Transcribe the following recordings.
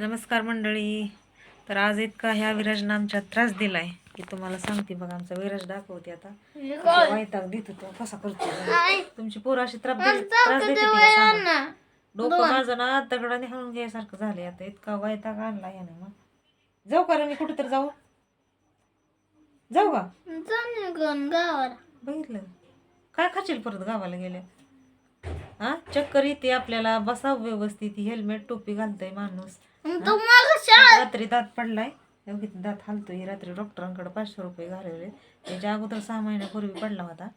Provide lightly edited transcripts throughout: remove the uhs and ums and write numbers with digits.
नमस्कार मंडळी. तर आज इतका ह्या विराजनं आमच्या त्रास दिलाय की तुम्हाला सांगते. बघा आमचा विराज दाखवते आता. वैताग देत होतो कसा करतो. तुमची पोरं अशी त्रास देते का सांगा. डोकं माझं ना दगडाने हाणून घ्यायसारखं झालंय आता. इतका वैताग आणला याने. मग जाऊ का मी कुठेतरी जाऊ का गावाला बघितलं काय खाशील परत गावाला गेल्या. हा चक्कर येते आपल्याला. बसाव व्यवस्थित. हेल्मेट टोपी घालतोय माणूस. रात्री दात पडलाय. दात हालतोय. रात्री डॉक्टरांकडे 500 रुपये घालवले. त्याच्या अगोदर 6 महिन्यापूर्वी पडला होता.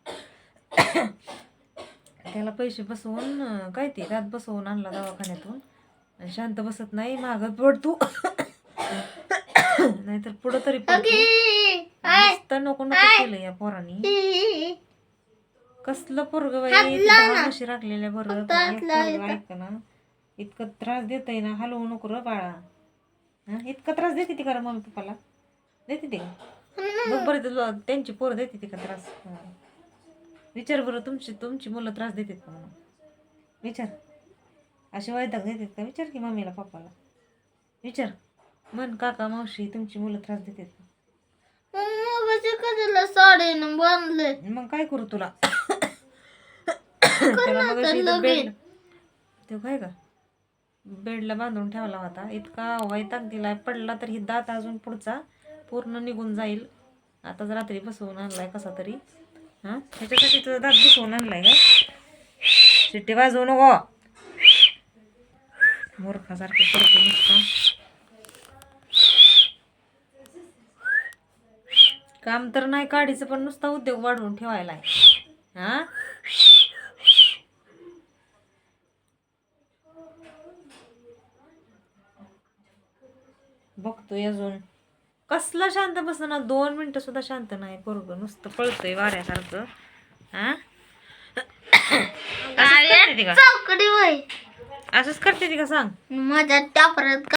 त्याला पैसे बसवून काय ते दात बसवून आणला दवाखान्यातून. आणि शांत बसत नाही. मागत पडतो नाहीतर पुढं तरी पडतो. नको नको केलं या पोरांनी. कसलं पोरग बाई. 10 म्हशी राखलेल्या बरं. ऐक ना इतकं त्रास देतय ना. हलवू नको र बाळा. इतका त्रास देते ती का मम्मी पप्पाला देते ते का बरं. त्यांची पोरं देते ती का त्रास. विचार बरं. तुमची मुलं त्रास देतात का म्हणून विचार. असे वैताग देतात का विचार की मम्मीला पप्पाला विचार. मन काका मावशी तुमची मुलं त्रास देतात का. मग काय करू तुला. त्याला मग ते काय का बेडला बांधून ठेवला होता. इतका वैताग दिलाय. पडला तर ही दात अजून पुढचा पूर्ण निघून जाईल. आताच रात्री बसवून आणलाय कसा तरी. ह्याच्यासाठी तुझा दात बसवून आणलाय का. शिट्टी वाजवू नको. मूर्खासारखं करतो नुसता. काम तर नाही काढीचं पण नुसता उद्योग वाढवून ठेवायला आहे. बघतोय अजून कसला शांत बसना. 2 मिनिटं सुद्धा शांत नाही. पोरगं नुसतं पळतोय वाऱ्यासारखं. असंच करते ती का सांग. माझ्या टापरात